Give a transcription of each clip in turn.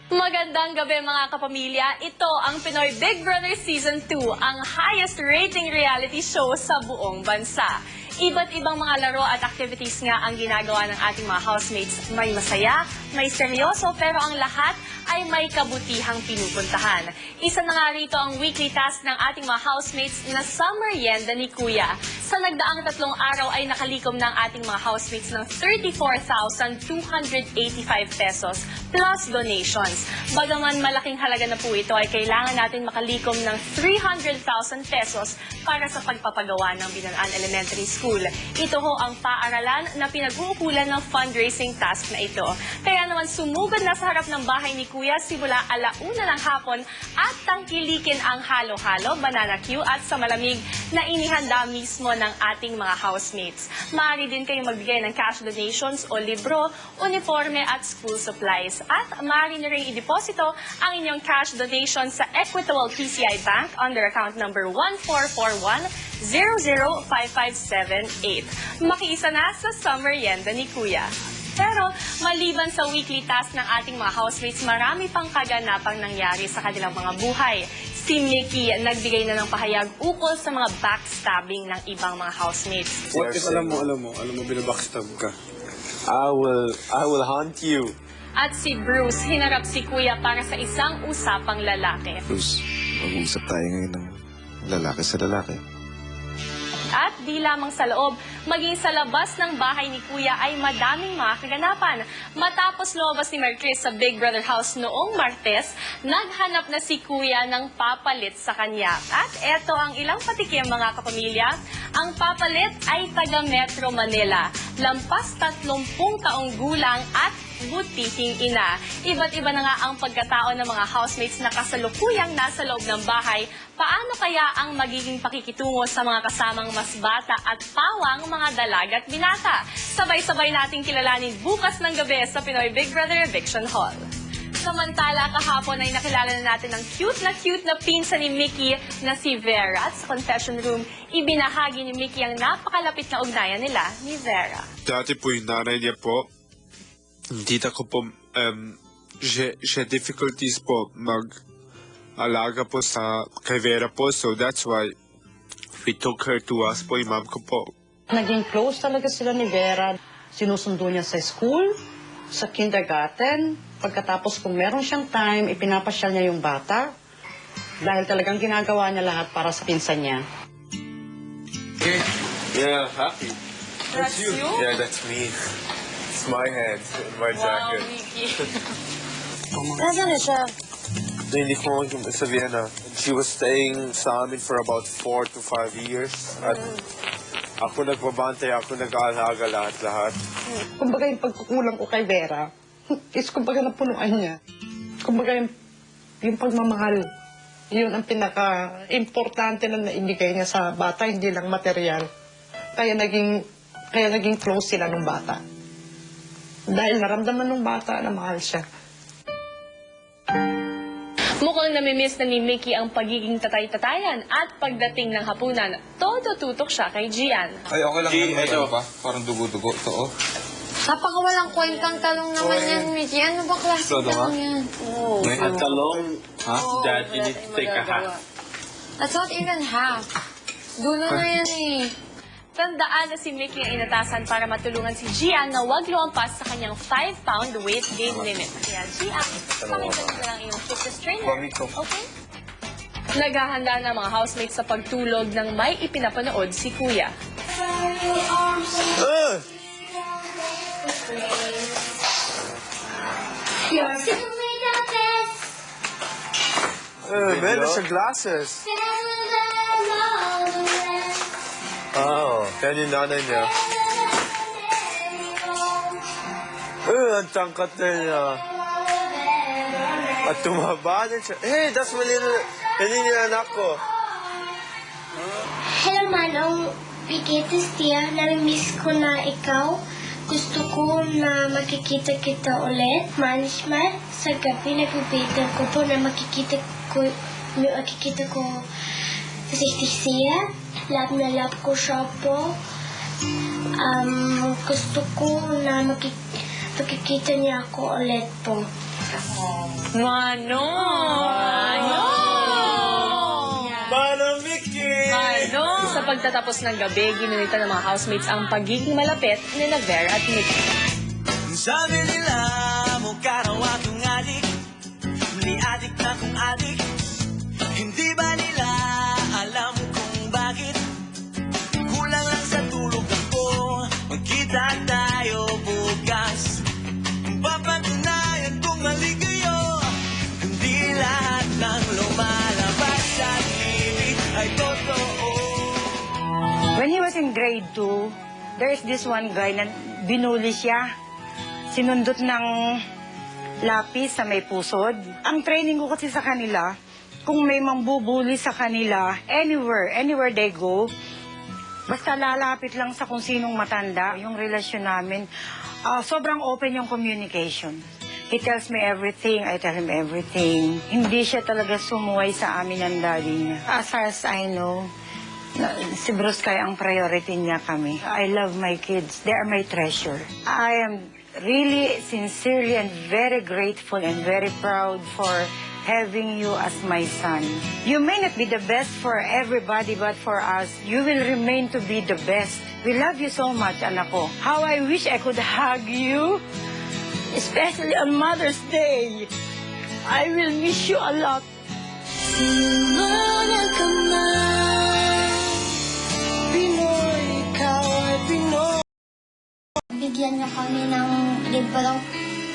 Magandang gabi mga kapamilya. Ito ang Pinoy Big Brother Season 2, ang highest rating reality show sa buong bansa. Iba't ibang mga laro at activities nga ang ginagawa ng ating mga housemates. May masaya, may seryoso, pero ang lahat ay may kabutihang pinupuntahan. Isa na nga rito ang weekly task ng ating mga housemates na Summer Yenda ni Kuya. Sa nagdaang 3 araw ay nakalikom ng ating mga housemates ng 34,285 pesos plus donations. Bagaman malaking halaga na po ito ay kailangan natin makalikom ng 300,000 pesos para sa pagpapagawa ng Binanaan Elementary School. Ito ho ang paaralan na pinag-uukulan ng fundraising task na ito. Kaya naman sumugod na sa harap ng bahay ni Kuya simula 1:00 ng hapon at tangkilikin ang halo-halo, banana Q at sa malamig na inihanda mismo ng ating mga housemates. Maaari din kayong magbigay ng cash donations o libro, uniforme at school supplies. At maaari na rin ideposito ang inyong cash donation sa Equitable PCI Bank under account number 1441-005578. Makiisa na sa Summer Yenda ni Kuya. Pero maliban sa weekly task ng ating mga housemates, marami pang kaganapang nangyari sa kanilang mga buhay. Si Mickey nagbigay na ng pahayag ukol sa mga backstabbing ng ibang mga housemates. What if alam mo, binabackstab ka? I will haunt you. At si Bruce, hinarap si Kuya para sa isang usapang lalaki. Bruce, mag-uusap tayo ngayon ng lalaki sa lalaki. At di lamang sa loob, maging sa labas ng bahay ni Kuya ay madaming mga kaganapan. Matapos lumabas ni Mary Chris sa Big Brother House noong Martes, naghanap na si Kuya ng papalit sa kanya. At eto ang ilang patikim mga kapamilya. Ang papalit ay taga Metro Manila. Lampas 30 taong gulang at butihing ina. Iba't iba na nga ang pagkatao ng mga housemates na kasalukuyang nasa loob ng bahay. Paano kaya ang magiging pakikitungo sa mga kasamang mas bata at pawang mga dalaga at binata? Sabay-sabay nating kilalanin bukas ng gabi sa Pinoy Big Brother Eviction Hall. Samantala, kahapon ay nakilala na natin ang cute na pinsan ni Mickey na si Vera. At sa confession room, ibinahagi ni Mickey ang napakalapit na ugnayan nila ni Vera. Dati po yung nanay niya po, tita ko po, siya difficulties po mag-alaga po sa kay Vera po. So that's why we took her to us po, yung mom ko po. Naging close talaga sila ni Vera. Sinusundo niya sa school, sa kindergarten. Pagkatapos kung meron siyang time, ipinapasyal niya yung bata. Dahil talagang ginagawa niya lahat para sa pinsan niya. Yeah, happy. That's you? Yeah, that's me. It's my head, my jacket. Mickey. Nasaan na siya? Hindi ko sa Vienna. She was staying sa amin for about 4 to 5 years. At ako nagbabantay, ako nag-aalaga lahat-lahat. Kumbaga yung pagkukulang ko kay Vera, is kumbaga napunuan niya. Kumbaga yung pagmamahal, yun ang pinaka-importante na naibigay niya sa bata, hindi lang material. Kaya naging close sila ng bata. Dahil naramdaman ng bata na mahal siya. Mukhang namimiss na ni Mickey ang pagiging tatay-tatayan at pagdating ng hapunan, todo tutok siya kay Gian. Ay, okay lang naman pa. Parang dugo-dugo. Ito, oh. Napakawalang kwentang talong naman yan, Mickey. Ano ba klase talong yan? Oh. At talong, Dad, you need to take a half. That's not even half. Dulo na yan eh. Tandaan na si Mickey ang inatasan para matulungan si Gian na huwag lumampas sa kanyang 5-pound weight gain limit. Kaya Gian, pakita mo na lang iyong fitness trainer. Okay? Naghahanda na mga housemates sa pagtulog nang may ipinapanood si Kuya. Meron siya glasses. Oh, yan yung nanay niya. Ang tangkat na niya. At tumaba na siya. Hey, that's my little... Yan yung anak ko. Hello, Manong. Pikitis, Tia. Nami-miss ko na ikaw. Gusto ko na makikita kita ulit. Management, sa gabi nagbibitan ko po na makikita ko si Tia. Love na love ko siya po. Gusto ko na makikita niya ako ulit po. Manong Mickey! Sa pagtatapos ng gabi, ginunita ng mga housemates ang pagiging malapit ni Vera at Mickey. Sabi nila, mukha raw akong adik. Ni adik na kung adik. Hindi ba nila alam kung bakit? Kulang lang sa tulog ako. Magkita tayo bukas. Papatunayan kong mali kayo. Hindi lahat ng lumalabas sa TV ay totoo. When he was in grade 2, there is this one guy na binuli siya. Sinundot ng lapis sa may pusod. Ang training ko kasi sa kanila, kung may mambubuli sa kanila, anywhere they go, basta lalapit lang sa kung sinong matanda, yung relasyon namin, sobrang open yung communication. He tells me everything, I tell him everything. Hindi siya talaga sumuway sa amin ng daddy niya. As far as I know, si Bruce kaya ang priority niya kami. I love my kids. They are my treasure. I am really, sincerely, and very grateful and very proud for having you as my son. You may not be the best for everybody, but for us, you will remain to be the best. We love you so much, anak ko. How I wish I could hug you, especially on Mother's Day. I will miss you a lot. Pinoy, ikaw ay Pinoy. Bigyan niyo kami ng libro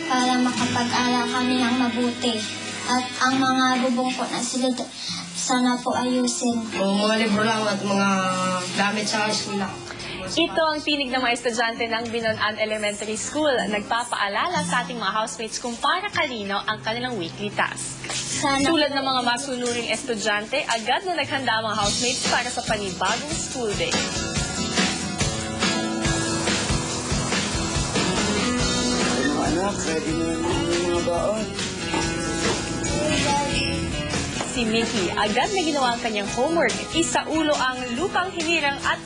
para makapag-aral kami ng mabuti. At ang mga bubong po na sila sana po ayusin. Mga libro lang at mga gamit sa eskwela. Ito ang tinig ng mga estudyante ng Binonan Elementary School. Nagpapaalala sa ating mga housemates kung para kanino ang kanilang weekly task. Sana Tulad ng mga masunuring estudyante, agad na naghanda ang mga housemates para sa panibagong school day. Anak, ready na yung mga baon. Si Mickey agad na ginawa ang kanyang homework. Isaulo ang lupang hinirang at